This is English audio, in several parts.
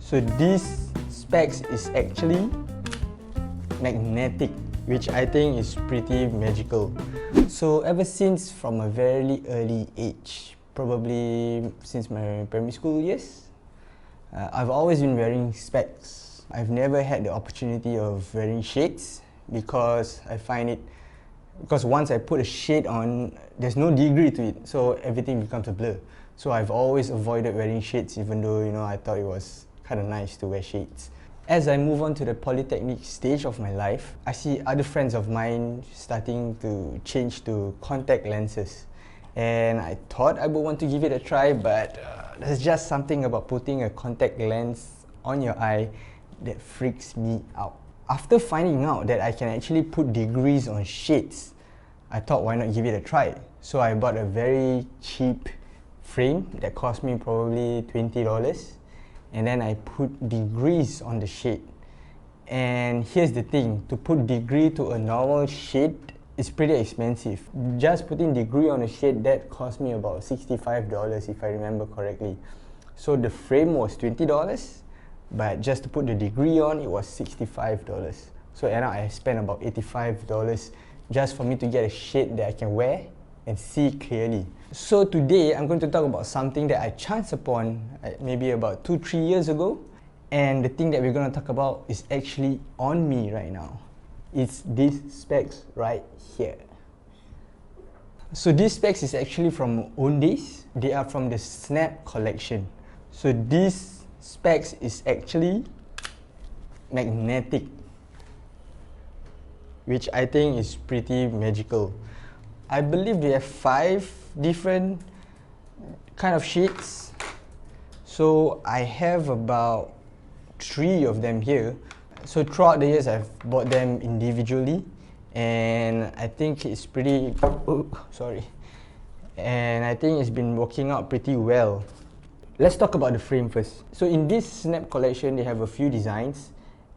So this specs is actually magnetic, which I think is pretty magical. So ever since from a very early age, probably since my primary school years, I've always been wearing specs. I've never had the opportunity of wearing shades because I find it, because once I put a shade on, there's no degree to it, so everything becomes a blur. So I've always avoided wearing shades, even though, you know, I thought it was kind of nice to wear shades. As I move on to the polytechnic stage of my life, I see other friends of mine starting to change to contact lenses. And I thought I would want to give it a try, but there's just something about putting a contact lens on your eye that freaks me out. After finding out that I can actually put degrees on shades, I thought why not give it a try. So I bought a very cheap frame that cost me probably $20, and then I put degrees on the shade. And here's the thing, to put degree to a normal shade is pretty expensive. Just putting degree on a shade, that cost me about $65 if I remember correctly. So the frame was $20, but just to put the degree on, it was $65. So end up I spent about $85 just for me to get a shade that I can wear and see clearly. So today I'm going to talk about something that I chanced upon maybe about 2-3 years ago, and the thing that we're going to talk about is actually on me right now. It's these specs right here. So these specs is actually from Owndays. They are from the Snap collection. So these specs is actually magnetic, which I think is pretty magical. I believe they have 5 different kind of shades. So I have about 3 of them here. So throughout the years I've bought them individually, and I think it's pretty, and I think it's been working out pretty well. Let's talk about the frame first. So in this Snap collection they have a few designs,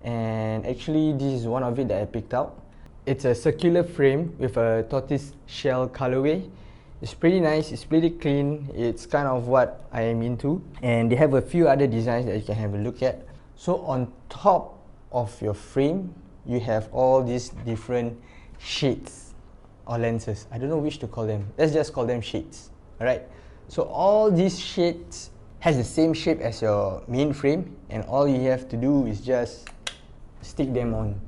and actually this is one of it that I picked out. It's a circular frame with a tortoise shell colorway. It's pretty nice, it's pretty clean, it's kind of what I am into. And they have a few other designs that you can have a look at. So on top of your frame, you have all these different shades or lenses. I don't know which to call them. Let's just call them shades. Alright. So all these shades has the same shape as your main frame, and all you have to do is just stick them on.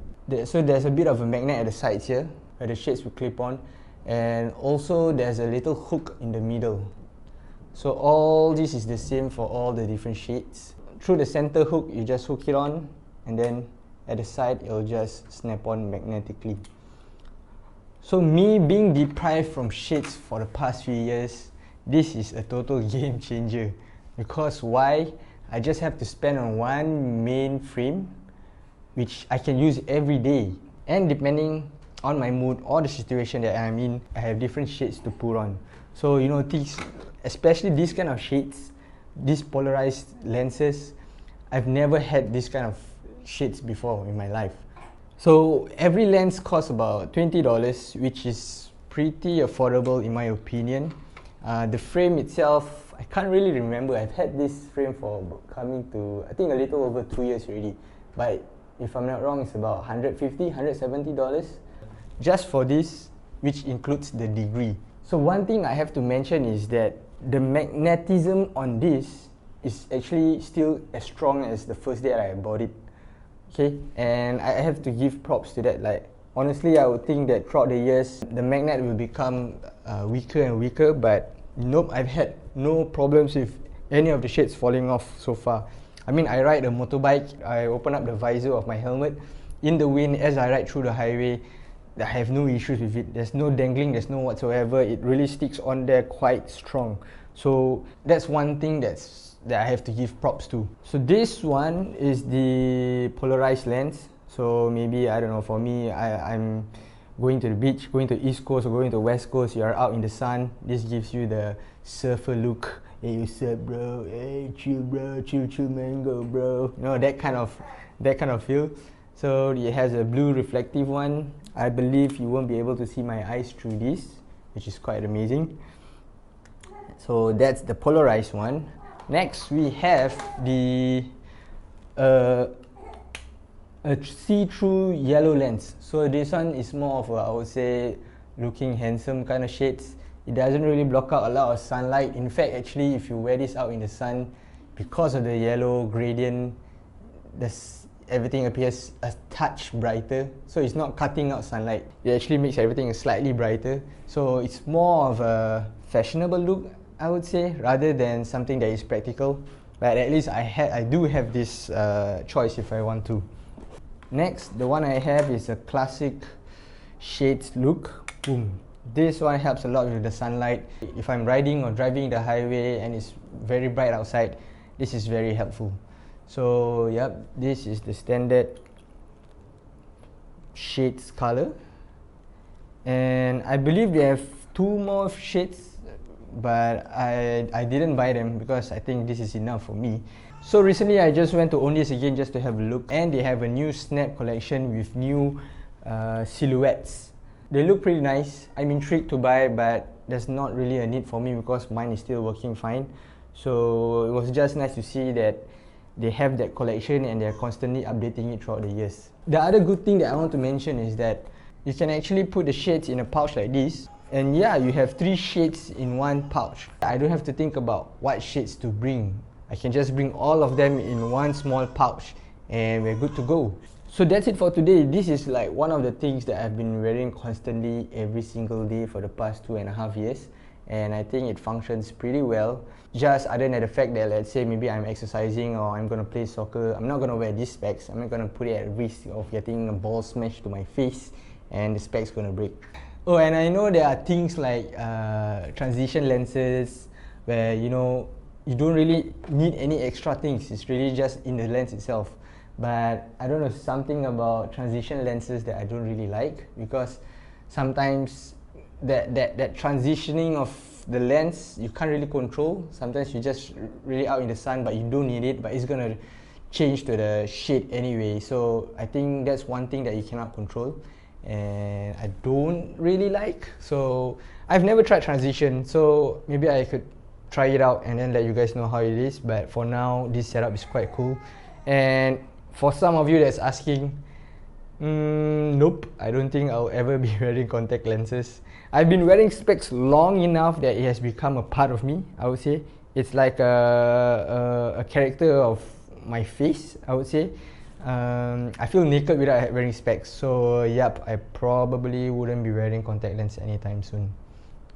So there's a bit of a magnet at the sides here where the shades will clip on, and also there's a little hook in the middle. So all this is the same for all the different shades. Through the center hook, you just hook it on, and then at the side it'll just snap on magnetically. So me being deprived from shades for the past few years, this is a total game changer. Because why? I just have to spend on one main frame, which I can use every day. And depending on my mood or the situation that I'm in, I have different shades to put on. So you know, these, especially these kind of shades, these polarized lenses, I've never had this kind of shades before in my life. So every lens costs about $20, which is pretty affordable in my opinion. The frame itself, I can't really remember. I've had this frame for coming to, I think, a little over 2 years already. But if I'm not wrong, it's about $150, $170 just for this, which includes the degree. So one thing I have to mention is that the magnetism on this is actually still as strong as the first day I bought it. Okay, and I have to give props to that. Like, honestly, I would think that throughout the years the magnet will become weaker and weaker, but nope, I've had no problems with any of the shades falling off so far. I mean, I ride a motorbike, I open up the visor of my helmet in the wind as I ride through the highway. I have no issues with it. There's no dangling, there's no whatsoever. It really sticks on there quite strong. So that's one thing that I have to give props to. So this one is the polarized lens. So maybe, I don't know, for me, I'm going to the beach, going to East Coast or going to West Coast, you're out in the sun. This gives you the surfer look. Hey, what's up, bro? Hey, chill, bro. Chill, mango, bro. You know, that kind of feel. So it has a blue reflective one. I believe you won't be able to see my eyes through this, which is quite amazing. So that's the polarized one. Next we have the a see-through yellow lens. So this one is more of a, I would say, looking handsome kind of shades. It doesn't really block out a lot of sunlight. In fact, actually, if you wear this out in the sun, because of the yellow gradient, everything appears a touch brighter. So it's not cutting out sunlight. It actually makes everything slightly brighter. So it's more of a fashionable look, I would say, rather than something that is practical. But at least I do have this choice if I want to. Next, the one I have is a classic shades look. Boom. This one helps a lot with the sunlight. If I'm riding or driving the highway and it's very bright outside, this is very helpful. So yep, this is the standard shades color. And I believe they have 2 more shades, but I didn't buy them because I think this is enough for me. So recently I just went to Owndays again just to have a look, and they have a new Snap collection with new silhouettes. They look pretty nice. I'm intrigued to buy, but there's not really a need for me because mine is still working fine. So it was just nice to see that they have that collection and they're constantly updating it throughout the years. The other good thing that I want to mention is that you can actually put the shades in a pouch like this, and yeah, you have 3 shades in one pouch. I don't have to think about what shades to bring. I can just bring all of them in one small pouch and we're good to go. So that's it for today. This is like one of the things that I've been wearing constantly every single day for the past 2.5 years, and I think it functions pretty well. Just other than the fact that, let's say maybe I'm exercising or I'm gonna play soccer, I'm not gonna wear these specs. I'm not gonna put it at risk of getting a ball smashed to my face and the specs gonna break. Oh, and I know there are things like transition lenses where, you know, you don't really need any extra things. It's really just in the lens itself. But I don't know, something about transition lenses that I don't really like, because sometimes that transitioning of the lens you can't really control. Sometimes you just really out in the sun but you don't need it, but it's gonna change to the shade anyway. So I think that's one thing that you cannot control and I don't really like. So I've never tried transition, so maybe I could try it out and then let you guys know how it is. But for now, this setup is quite cool. And for some of you that's asking, nope, I don't think I'll ever be wearing contact lenses. I've been wearing specs long enough that it has become a part of me, I would say. It's like a character of my face, I would say. I feel naked without wearing specs, so yep, I probably wouldn't be wearing contact lens anytime soon.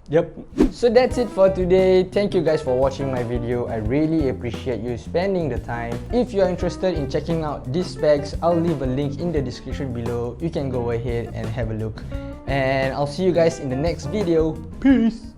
Yep. So that's it for today. Thank you guys for watching my video. I really appreciate you spending the time. If you are interested in checking out these specs, I'll leave a link in the description below. You can go ahead and have a look. And I'll see you guys in the next video. Peace!